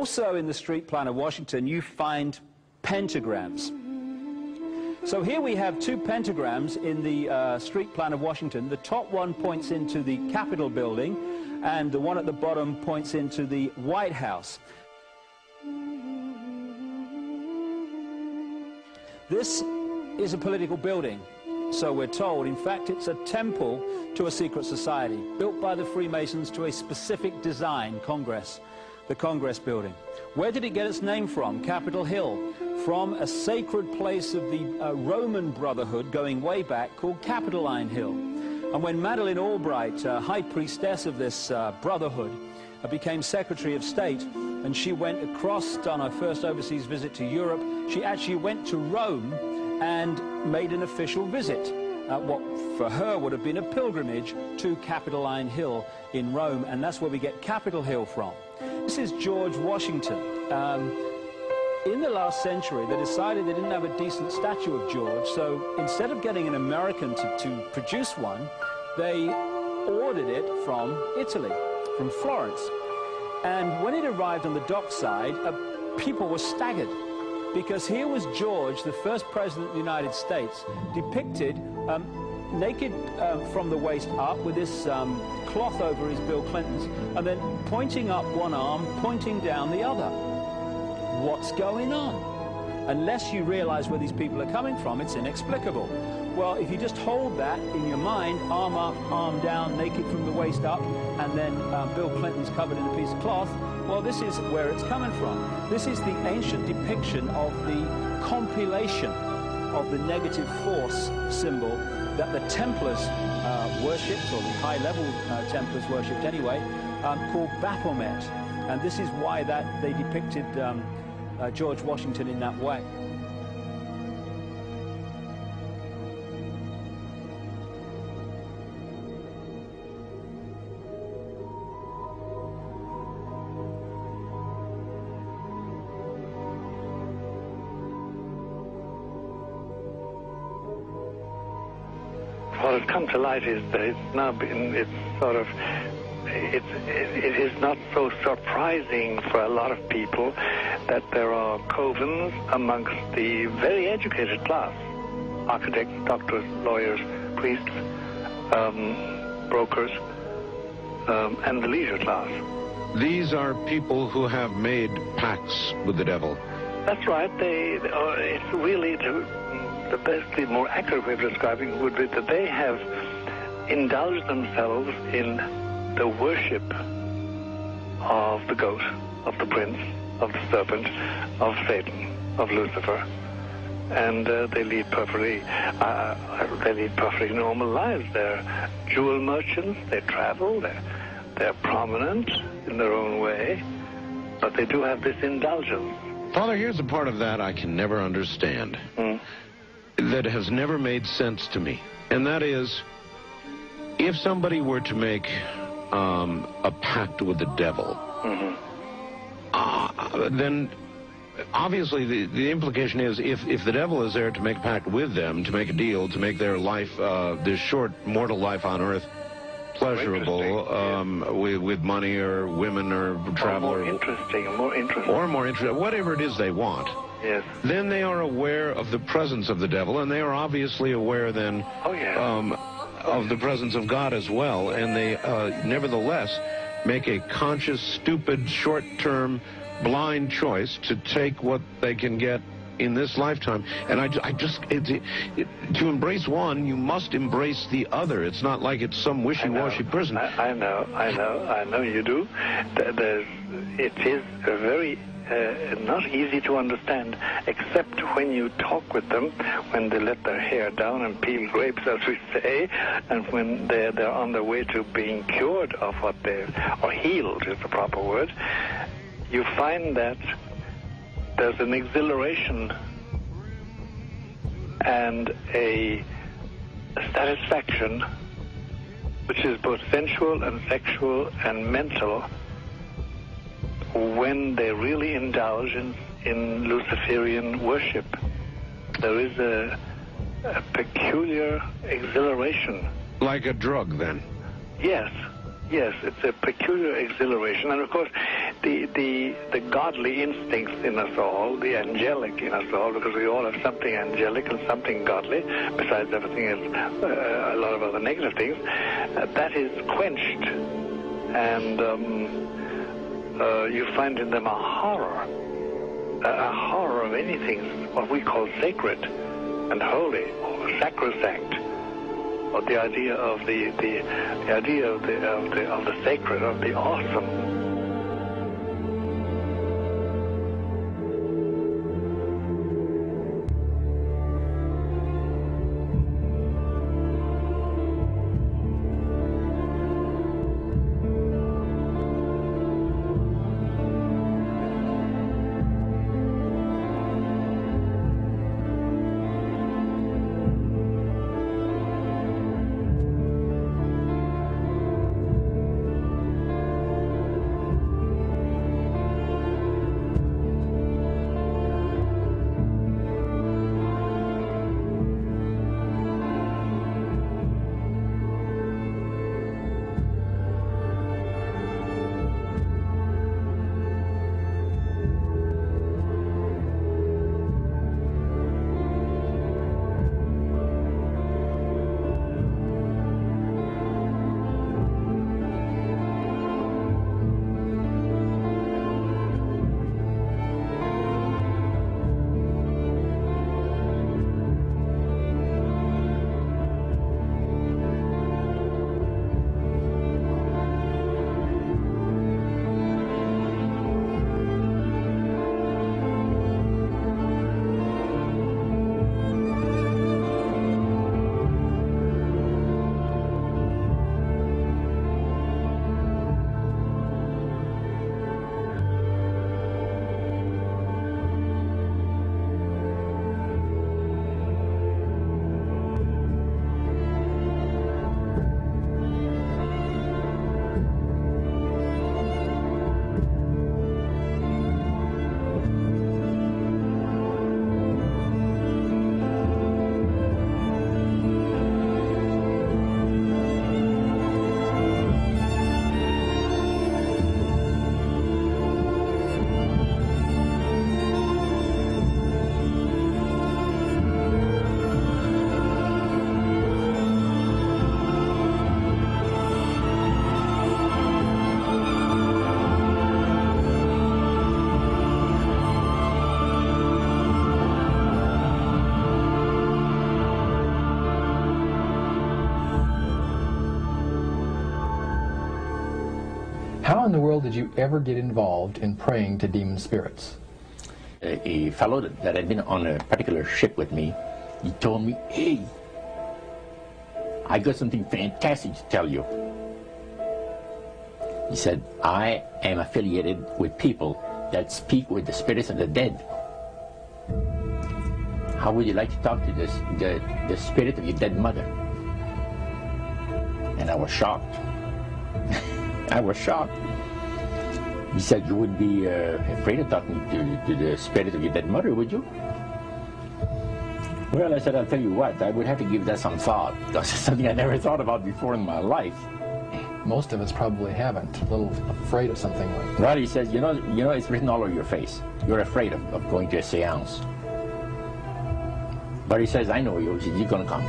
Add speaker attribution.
Speaker 1: Also in the street plan of Washington, you find pentagrams. So here we have two pentagrams in the street plan of Washington. The top one points into the Capitol building, and the one at the bottom points into the White House. This is a political building, so we're told. In fact, it's a temple to a secret society, built by the Freemasons to a specific design, Congress, the Congress building. Where did it get its name from? Capitol Hill, from a sacred place of the Roman Brotherhood going way back called Capitoline Hill. And when Madeleine Albright, high priestess of this brotherhood, became Secretary of State, and she went across on her first overseas visit to Europe, she actually went to Rome and made an official visit, what for her would have been a pilgrimage to Capitoline Hill in Rome, and that's where we get Capitol Hill from. This is George Washington. In the last century, they decided they didn't have a decent statue of George, so instead of getting an American to produce one, they ordered it from Italy, from Florence. And when it arrived on the dockside, people were staggered, because here was George, the first president of the United States, depicted naked from the waist up with this cloth over his Bill Clinton's, and then pointing up one arm, pointing down the other. What's going on? Unless you realize where these people are coming from, it's inexplicable. Well, if you just hold that in your mind, arm up, arm down, naked from the waist up, and then Bill Clinton's covered in a piece of cloth, well, this is where it's coming from. This is the ancient depiction of the compilation of the negative force symbol that the Templars worshipped, or the high-level Templars worshipped anyway, called Baphomet. And this is why they depicted George Washington in that way.
Speaker 2: What has come to light is that it is not so surprising for a lot of people that there are covens amongst the very educated class, architects, doctors, lawyers, priests, brokers, and the leisure class.
Speaker 3: These are people who have made pacts with the devil.
Speaker 2: That's right. It's really the best, the more accurate way of describing it would be that they have indulged themselves in the worship of the goat, of the prince, of the serpent, of Satan, of Lucifer, and they lead perfectly normal lives. They're jewel merchants. They travel. They're prominent in their own way, but they do have this indulgence.
Speaker 3: Father, here's a part of that I can never understand. That has never made sense to me, and that is, if somebody were to make a pact with the devil, then obviously the implication is if the devil is there to make a pact with them, to make a deal, to make their life, this short mortal life on earth, pleasurable, with money or women or travel,
Speaker 2: or more interesting,
Speaker 3: whatever it is they want.
Speaker 2: Yes.
Speaker 3: Then they are aware of the presence of the devil, and they are obviously aware then of the presence of God as well, and they nevertheless make a conscious, stupid, short-term, blind choice to take what they can get in this lifetime. And to embrace one, you must embrace the other. It's not like it's some wishy-washy person.
Speaker 2: I know you do. It is a very not easy to understand, except when you talk with them, when they let their hair down and peel grapes, as we say, and when they're on their way to being cured of what or healed is the proper word. You find that there's an exhilaration and a satisfaction which is both sensual and sexual and mental when they really indulge in Luciferian worship. There is a peculiar exhilaration.
Speaker 3: Like a drug, then?
Speaker 2: Yes, it's a peculiar exhilaration. And of course, the godly instincts in us all, the angelic in us all, because we all have something angelic and something godly, besides everything else, a lot of other negative things, that is quenched. And you find in them a horror of anything, what we call sacred and holy, or sacrosanct, or the idea of the idea of the sacred, of the awesome.
Speaker 4: How in the world did you ever get involved in praying to demon spirits?
Speaker 5: A fellow that had been on a particular ship with me, he told me, "Hey, I got something fantastic to tell you." He said, "I am affiliated with people that speak with the spirits of the dead. How would you like to talk to the spirit of your dead mother?" And I was shocked. I was shocked. He said, "You wouldn't be afraid of talking to the spirit of your dead mother, would you?" Well, I said, "I'll tell you what, I would have to give that some thought, because it's something I never thought about before in my life."
Speaker 4: Most of us probably haven't. A little afraid of something like that.
Speaker 5: Well, he says, you know, it's written all over your face. You're afraid of going to a seance. But he says, "I know you. He says, you're going to come."